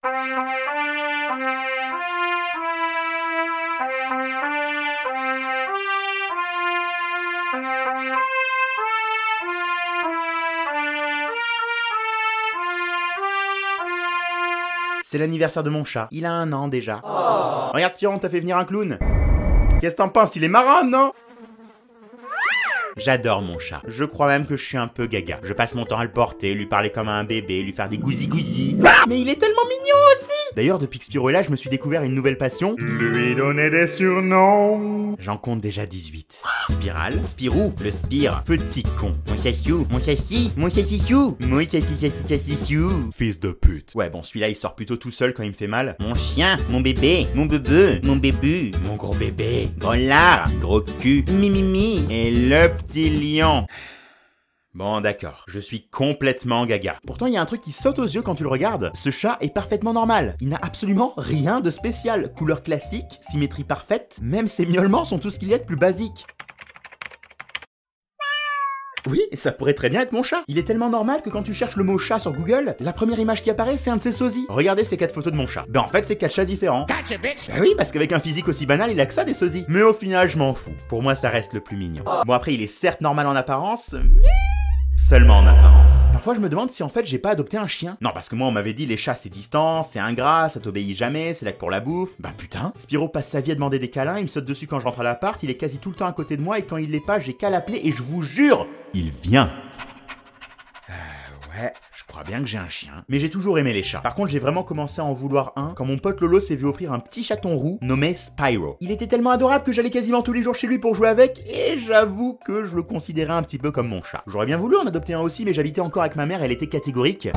C'est l'anniversaire de mon chat, il a 1 an déjà. Oh. Regarde Spiro, on t'a fait venir un clown. Qu'est-ce que t'en penses, il est marrant, non? J'adore mon chat. Je crois même que je suis un peu gaga. Je passe mon temps à le porter, lui parler comme à un bébé, lui faire des gousi-gousi. Mais il est tellement mignon aussi! D'ailleurs, depuis que Spiro est là, je me suis découvert une nouvelle passion. Lui donner des surnoms. J'en compte déjà 18. Spirale, Spirou, le Spire, petit con. Mon chachiou, mon chachi, mon chachichou, mon chachichou. Fils de pute. Ouais, bon, celui-là, il sort plutôt tout seul quand il me fait mal. Mon chien, mon bébé, mon bebeu, mon bébu, mon gros bébé, gros lard, gros cul, mimimi, et le petit lion. Bon d'accord, je suis complètement gaga. Pourtant il y a un truc qui saute aux yeux quand tu le regardes. Ce chat est parfaitement normal. Il n'a absolument rien de spécial. Couleur classique, symétrie parfaite, même ses miaulements sont tout ce qu'il y a de plus basique. Oui, ça pourrait très bien être mon chat. Il est tellement normal que quand tu cherches le mot chat sur Google, la première image qui apparaît, c'est un de ses sosies. Regardez ces 4 photos de mon chat. Ben en fait, c'est 4 chats différents. Gotcha, bitch. Ben oui, parce qu'avec un physique aussi banal, il a que ça des sosies. Mais au final, je m'en fous. Pour moi, ça reste le plus mignon. Bon après, il est certes normal en apparence, mais seulement en apparence. Parfois je me demande si en fait j'ai pas adopté un chien. Non parce que moi on m'avait dit les chats c'est distant, c'est ingrat, ça t'obéit jamais, c'est là que pour la bouffe. Bah putain, Spiro passe sa vie à demander des câlins, il me saute dessus quand je rentre à l'appart, il est quasi tout le temps à côté de moi et quand il l'est pas j'ai qu'à l'appeler et je vous jure, il vient. Ouais, je crois bien que j'ai un chien. Mais j'ai toujours aimé les chats. Par contre, j'ai vraiment commencé à en vouloir un quand mon pote Lolo s'est vu offrir un petit chaton roux nommé Spyro. Il était tellement adorable que j'allais quasiment tous les jours chez lui pour jouer avec et j'avoue que je le considérais un petit peu comme mon chat. J'aurais bien voulu en adopter un aussi, mais j'habitais encore avec ma mère, elle était catégorique.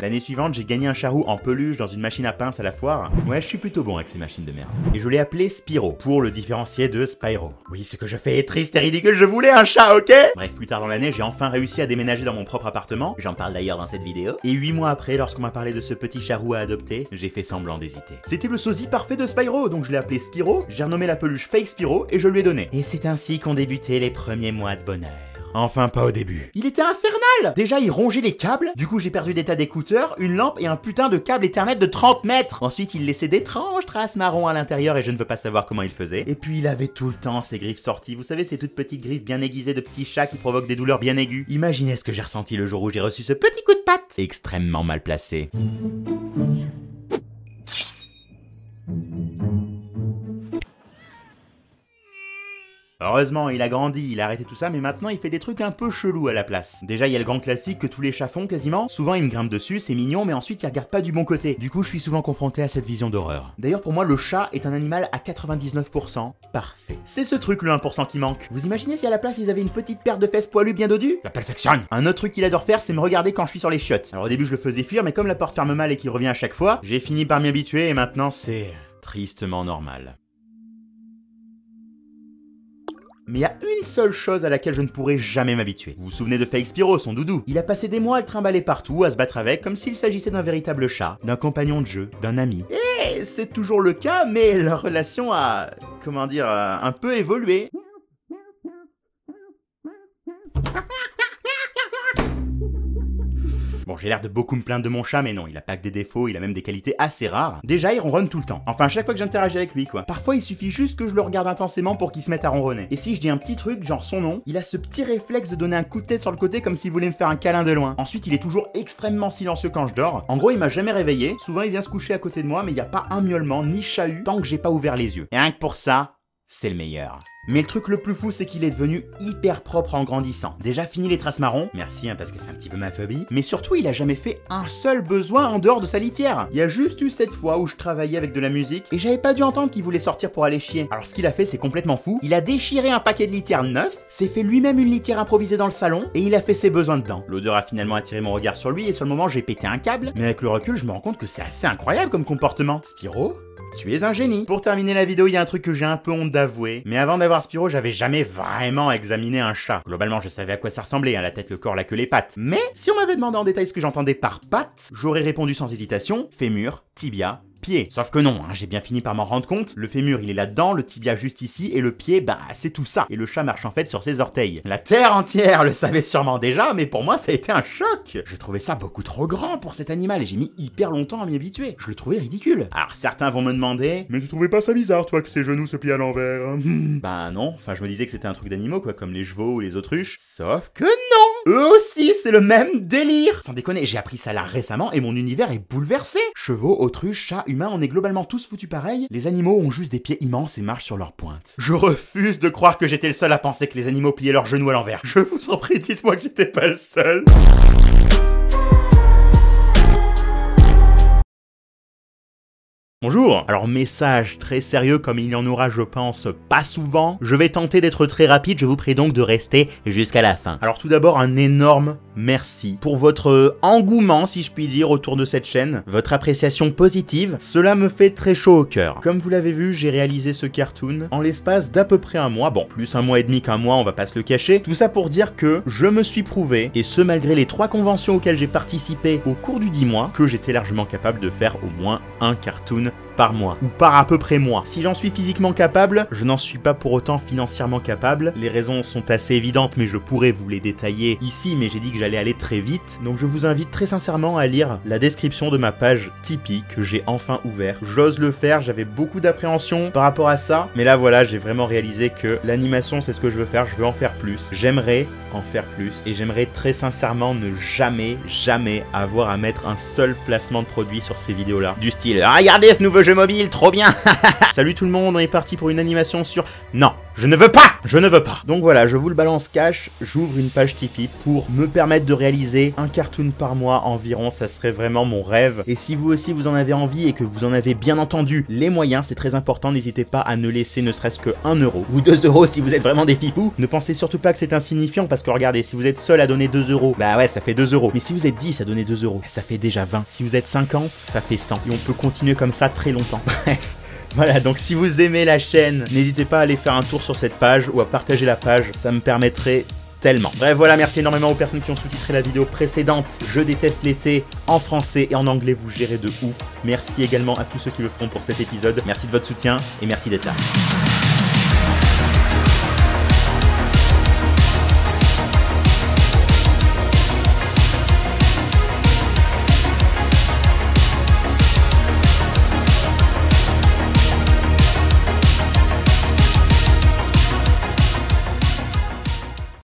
L'année suivante, j'ai gagné un chat roux en peluche dans une machine à pince à la foire. Ouais, je suis plutôt bon avec ces machines de merde. Et je l'ai appelé Spiro pour le différencier de Spyro. Oui, ce que je fais est triste et ridicule, je voulais un chat, ok? Bref, plus tard dans l'année, j'ai enfin réussi à déménager dans mon propre appartement. J'en parle d'ailleurs dans cette vidéo. Et 8 mois après, lorsqu'on m'a parlé de ce petit chat roux à adopter, j'ai fait semblant d'hésiter. C'était le sosie parfait de Spyro, donc je l'ai appelé Spiro, j'ai renommé la peluche Fake Spiro et je lui ai donné. Et c'est ainsi qu'ont débuté les premiers mois de bonheur. Enfin pas au début. Il était infernal! Déjà il rongeait les câbles, du coup j'ai perdu des tas d'écouteurs, une lampe et un putain de câble Ethernet de 30 mètres. Ensuite il laissait d'étranges traces marron à l'intérieur et je ne veux pas savoir comment il faisait. Et puis il avait tout le temps ses griffes sorties, vous savez ces toutes petites griffes bien aiguisées de petits chats qui provoquent des douleurs bien aiguës. Imaginez ce que j'ai ressenti le jour où j'ai reçu ce petit coup de patte. Extrêmement mal placé. Heureusement, il a grandi, il a arrêté tout ça, mais maintenant il fait des trucs un peu chelous à la place. Déjà, il y a le grand classique que tous les chats font quasiment. Souvent, il me grimpe dessus, c'est mignon, mais ensuite, il regarde pas du bon côté. Du coup, je suis souvent confronté à cette vision d'horreur. D'ailleurs, pour moi, le chat est un animal à 99% parfait. C'est ce truc, le 1% qui manque. Vous imaginez si à la place, ils avaient une petite paire de fesses poilues bien dodues? La perfection. Un autre truc qu'il adore faire, c'est me regarder quand je suis sur les chiottes. Alors au début, je le faisais fuir, mais comme la porte ferme mal et qu'il revient à chaque fois, j'ai fini par m'y habituer et maintenant, c'est tristement normal. Mais il y a une seule chose à laquelle je ne pourrai jamais m'habituer. Vous vous souvenez de Fake Spiro, son doudou? Il a passé des mois à le trimballer partout, à se battre avec, comme s'il s'agissait d'un véritable chat, d'un compagnon de jeu, d'un ami. Et c'est toujours le cas, mais leur relation a, comment dire, un peu évolué. Bon, j'ai l'air de beaucoup me plaindre de mon chat, mais non, il a pas que des défauts, il a même des qualités assez rares. Déjà, il ronronne tout le temps. Enfin, à chaque fois que j'interagis avec lui, quoi. Parfois, il suffit juste que je le regarde intensément pour qu'il se mette à ronronner. Et si je dis un petit truc, genre son nom, il a ce petit réflexe de donner un coup de tête sur le côté comme s'il voulait me faire un câlin de loin. Ensuite, il est toujours extrêmement silencieux quand je dors. En gros, il m'a jamais réveillé. Souvent, il vient se coucher à côté de moi, mais il y a pas un miaulement ni chahut tant que j'ai pas ouvert les yeux. Et rien que pour ça, c'est le meilleur. Mais le truc le plus fou, c'est qu'il est devenu hyper propre en grandissant. Déjà fini les traces marron, merci parce que c'est un petit peu ma phobie, mais surtout il a jamais fait un seul besoin en dehors de sa litière. Il y a juste eu cette fois où je travaillais avec de la musique et j'avais pas dû entendre qu'il voulait sortir pour aller chier. Alors ce qu'il a fait c'est complètement fou, il a déchiré un paquet de litière neuf, s'est fait lui-même une litière improvisée dans le salon et il a fait ses besoins dedans. L'odeur a finalement attiré mon regard sur lui et sur le moment j'ai pété un câble, mais avec le recul je me rends compte que c'est assez incroyable comme comportement. Spiro, tu es un génie. Pour terminer la vidéo, il y a un truc que j'ai un peu honte d'avouer. Mais avant d'avoir Spiro, j'avais jamais vraiment examiné un chat. Globalement, je savais à quoi ça ressemblait, hein, la tête, le corps, la queue, les pattes. Mais si on m'avait demandé en détail ce que j'entendais par pattes, j'aurais répondu sans hésitation, fémur, tibia, pied. Sauf que non, hein, j'ai bien fini par m'en rendre compte, le fémur il est là-dedans, le tibia juste ici, et le pied, bah c'est tout ça. Et le chat marche en fait sur ses orteils. La terre entière le savait sûrement déjà, mais pour moi ça a été un choc. Je trouvais ça beaucoup trop grand pour cet animal, et j'ai mis hyper longtemps à m'y habituer. Je le trouvais ridicule. Alors certains vont me demander, mais tu trouvais pas ça bizarre toi que ses genoux se plient à l'envers? Bah non, enfin je me disais que c'était un truc d'animaux quoi, comme les chevaux ou les autruches. Sauf que non! Eux aussi, c'est le même délire! Sans déconner, j'ai appris ça là récemment et mon univers est bouleversé! Chevaux, autruches, chats, humains, on est globalement tous foutus pareil. Les animaux ont juste des pieds immenses et marchent sur leurs pointes. Je refuse de croire que j'étais le seul à penser que les animaux pliaient leurs genoux à l'envers. Je vous en prie, dites-moi que j'étais pas le seul. Bonjour. Alors message très sérieux comme il y en aura je pense pas souvent, je vais tenter d'être très rapide, je vous prie donc de rester jusqu'à la fin. Alors tout d'abord un énorme merci pour votre engouement si je puis dire autour de cette chaîne, votre appréciation positive, cela me fait très chaud au cœur. Comme vous l'avez vu, j'ai réalisé ce cartoon en l'espace d'à peu près un mois, bon plus un mois et demi qu'un mois on va pas se le cacher, tout ça pour dire que je me suis prouvé, et ce malgré les 3 conventions auxquelles j'ai participé au cours du 10 mois, que j'étais largement capable de faire au moins un cartoon par mois, ou par à peu près mois. Si j'en suis physiquement capable, je n'en suis pas pour autant financièrement capable. Les raisons sont assez évidentes, mais je pourrais vous les détailler ici, mais j'ai dit que j'allais aller très vite. Donc je vous invite très sincèrement à lire la description de ma page Tipeee que j'ai enfin ouvert. J'ose le faire, j'avais beaucoup d'appréhension par rapport à ça, mais là voilà, j'ai vraiment réalisé que l'animation c'est ce que je veux faire, je veux en faire plus. J'aimerais en faire plus, et j'aimerais très sincèrement ne jamais avoir à mettre un seul placement de produit sur ces vidéos-là. Du style, regardez ce nouveau jeu mobile, trop bien. Salut tout le monde, on est parti pour une animation sur... Non, je ne veux pas. Donc voilà, je vous le balance cash, j'ouvre une page Tipeee pour me permettre de réaliser un cartoon par mois environ, ça serait vraiment mon rêve. Et si vous aussi vous en avez envie et que vous en avez bien entendu les moyens, c'est très important, n'hésitez pas à ne laisser ne serait-ce que 1 € ou 2 € si vous êtes vraiment des fifous. Ne pensez surtout pas que c'est insignifiant parce que regardez, si vous êtes seul à donner 2 €, bah ouais ça fait 2 €. Mais si vous êtes 10 à donner 2 €, ça fait déjà 20. Si vous êtes 50, ça fait 100. Et on peut continuer comme ça très longtemps. Bref. Voilà, donc si vous aimez la chaîne, n'hésitez pas à aller faire un tour sur cette page ou à partager la page, ça me permettrait tellement. Bref, voilà, merci énormément aux personnes qui ont sous-titré la vidéo précédente. Je déteste l'été en français et en anglais, vous gérez de ouf. Merci également à tous ceux qui le feront pour cet épisode. Merci de votre soutien et merci d'être là.